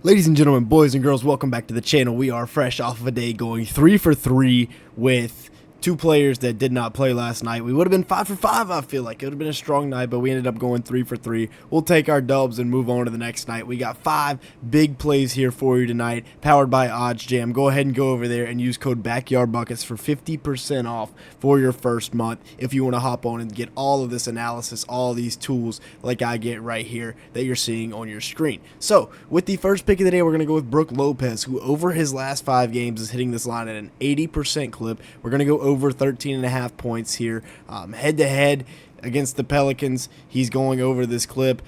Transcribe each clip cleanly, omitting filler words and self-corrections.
Ladies and gentlemen, boys and girls, welcome back to the channel. We are fresh off of a day going 3 for 3 with two players that did not play last night. We would have been 5 for 5, I feel like. It would have been a strong night, but we ended up going 3 for 3. We'll take our dubs and move on to the next night. We got 5 big plays here for you tonight, powered by OddsJam. Go ahead and go over there and use code BackyardBuckets for 50% off for your first month if you want to hop on and get all of this analysis, all these tools like I get right here that you're seeing on your screen. So, with the first pick of the day, we're going to go with Brook Lopez, who over his last 5 games is hitting this line at an 80% clip. We're going to go over 13.5 points here. Head-to-head against the Pelicans, he's going over this clip.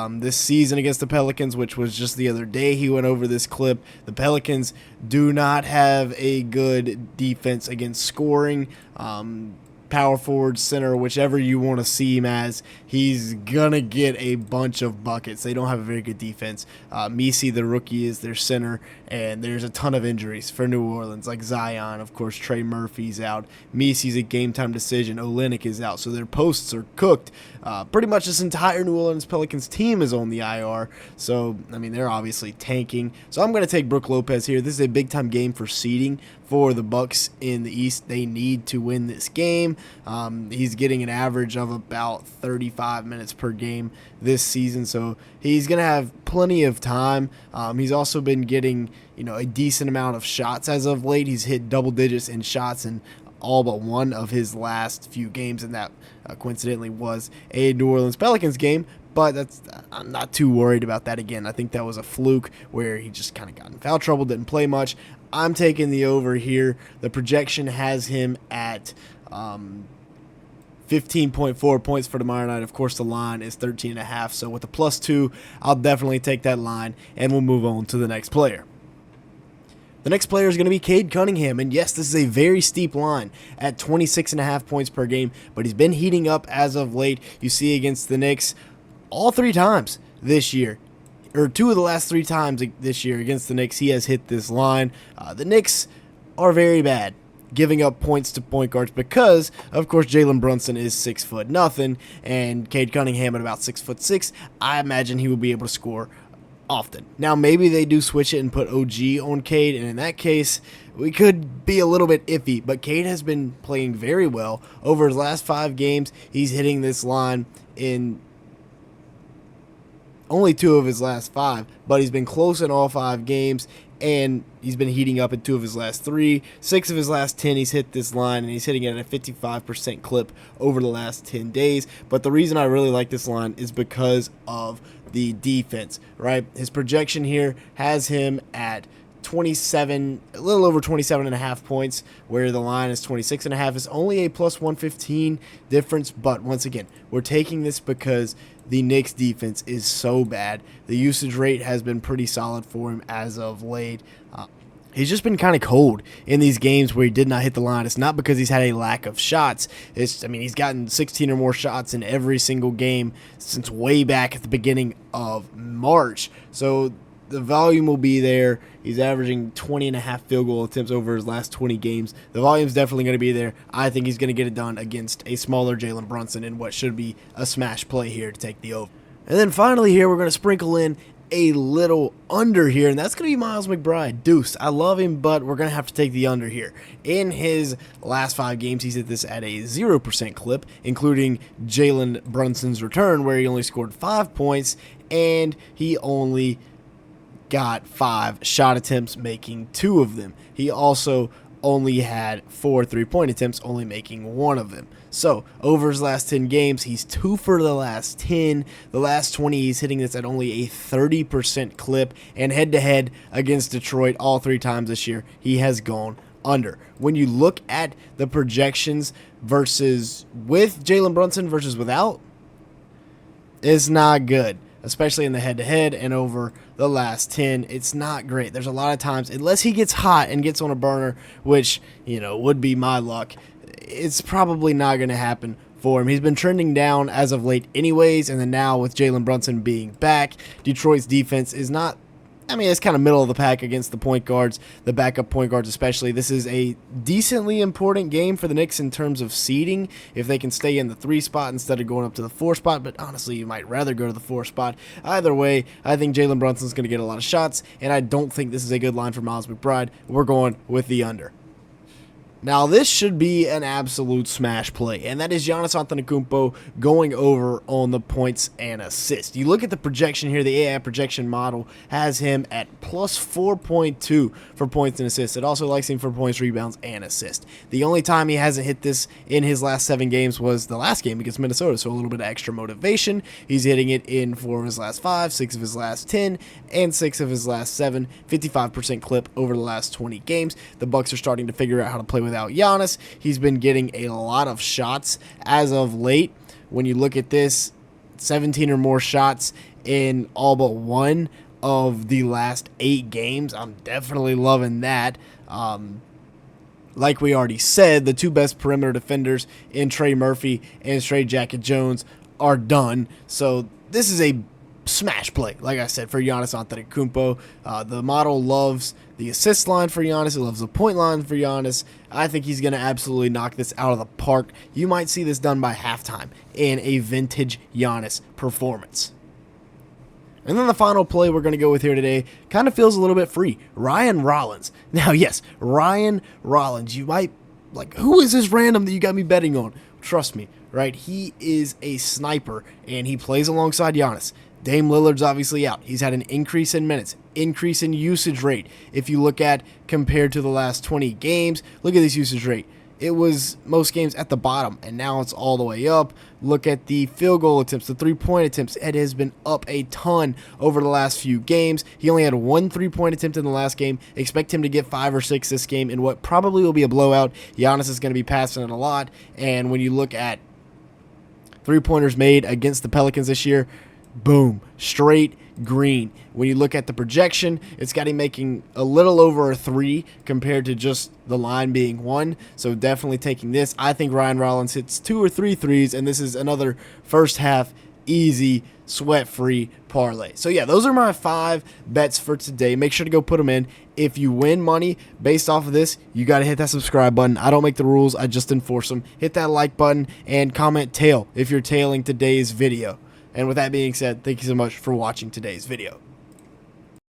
This season against the Pelicans, which was just the other day, he went over this clip. The Pelicans do not have a good defense against scoring. Power forward, center, whichever you want to see him as, he's gonna get a bunch of buckets. They don't have a very good defense. Misi, the rookie, is their center, and there's a ton of injuries for New Orleans, like Zion, of course. Trey Murphy's out. Misi's a game time decision. Olynyk is out, so their posts are cooked. Pretty much this entire New Orleans Pelicans team is on the IR, so I mean they're obviously tanking. So I'm gonna take Brook Lopez here. This is a big time game for seeding for the Bucks in the East. They need to win this game. He's getting an average of about 35 minutes per game this season, so he's going to have plenty of time. He's also been getting, a decent amount of shots as of late. He's hit double digits in shots in all but one of his last few games, and that coincidentally was a New Orleans Pelicans game. But I'm not too worried about that again. I think that was a fluke where he just kind of got in foul trouble, didn't play much. I'm taking the over here. The projection has him at 15.4 points for tomorrow night. Of course, the line is 13.5. So with a +2, I'll definitely take that line, and we'll move on to the next player. The next player is going to be Cade Cunningham, and yes, this is a very steep line at 26.5 points per game, but he's been heating up as of late. You see against the Knicks all 3 times this year, or 2 of the last 3 times this year against the Knicks, he has hit this line. The Knicks are very bad giving up points to point guards because, of course, Jalen Brunson is 6'0", and Cade Cunningham at about 6'6". I imagine he will be able to score often. Now, maybe they do switch it and put OG on Cade, and in that case, we could be a little bit iffy, but Cade has been playing very well. Over his last 5 games, he's hitting this line in only 2 of his last 5, but he's been close in all 5 games, and he's been heating up in 2 of his last 3. 6 of his last 10, he's hit this line, and he's hitting it at a 55% clip over the last 10 days. But the reason I really like this line is because of the defense, right? His projection here has him at 27, a little over 27.5 points, where the line is 26.5. It's only a +115 difference, but once again, we're taking this because the Knicks defense is so bad. The usage rate has been pretty solid for him as of late. He's just been kind of cold in these games where he did not hit the line. It's not because he's had a lack of shots. He's gotten 16 or more shots in every single game since way back at the beginning of March. So the volume will be there. He's averaging 20.5 field goal attempts over his last 20 games. The volume's definitely going to be there. I think he's going to get it done against a smaller Jalen Brunson in what should be a smash play here to take the over. And then finally here, we're going to sprinkle in a little under here, and that's going to be Miles McBride. Deuce. I love him, but we're going to have to take the under here. In his last 5 games, he's hit this at a 0% clip, including Jalen Brunson's return, where he only scored 5 points, and he only got 5 shot attempts, making 2 of them. He also only had 4 3-point attempts, only making 1 of them. So, over his last 10 games, he's 2 for the last 10. The last 20, he's hitting this at only a 30% clip. And head-to-head against Detroit all 3 times this year, he has gone under. When you look at the projections versus with Jalen Brunson versus without, it's not good. Especially in the head-to-head and over the last 10, it's not great. There's a lot of times, unless he gets hot and gets on a burner, which, would be my luck, it's probably not going to happen for him. He's been trending down as of late anyways, and then now with Jalen Brunson being back, Detroit's defense is not I mean, it's kind of middle of the pack against the point guards, the backup point guards especially. This is a decently important game for the Knicks in terms of seeding, if they can stay in the 3 spot instead of going up to the 4 spot, but honestly, you might rather go to the 4 spot. Either way, I think Jalen Brunson's going to get a lot of shots, and I don't think this is a good line for Miles McBride. We're going with the under. Now, this should be an absolute smash play, and that is Giannis Antetokounmpo going over on the points and assists. You look at the projection here, the AI projection model has him at plus 4.2 for points and assists. It also likes him for points, rebounds, and assists. The only time he hasn't hit this in his last 7 games was the last game against Minnesota, so a little bit of extra motivation. He's hitting it in 4 of his last 5, 6 of his last 10, and 6 of his last 7, 55% clip over the last 20 games. The Bucks are starting to figure out how to play without Giannis. He's been getting a lot of shots as of late. When you look at this, 17 or more shots in all but 1 of the last 8 games. I'm definitely loving that. Like we already said, the 2 best perimeter defenders in Trey Murphy and Trey Jacket Jones are done. So this is a smash play, like I said, for Giannis Antetokounmpo. The model loves the assist line for Giannis. It loves the point line for Giannis. I think he's going to absolutely knock this out of the park. You might see this done by halftime in a vintage Giannis performance. And then the final play we're going to go with here today kind of feels a little bit free. Ryan Rollins. Now, yes, Ryan Rollins. You might, like, who is this random that you got me betting on? Trust me, right? He is a sniper, and he plays alongside Giannis. Dame Lillard's obviously out. He's had an increase in minutes, increase in usage rate. If you look at compared to the last 20 games, look at this usage rate. It was most games at the bottom, and now it's all the way up. Look at the field goal attempts, the 3-point attempts. It has been up a ton over the last few games. He only had 1 3-point attempt in the last game. Expect him to get 5 or 6 this game in what probably will be a blowout. Giannis is going to be passing it a lot, and when you look at 3-pointers made against the Pelicans this year, boom, straight green. When you look at the projection, it's got him making a little over a 3 compared to just the line being 1. So definitely taking this. I think Ryan Rollins hits 2 or 3 threes, and this is another first half easy, sweat-free parlay. So yeah, those are my 5 bets for today. Make sure to go put them in. If you win money based off of this, you got to hit that subscribe button. I don't make the rules. I just enforce them. Hit that like button and comment tail if you're tailing today's video. And with that being said, thank you so much for watching today's video.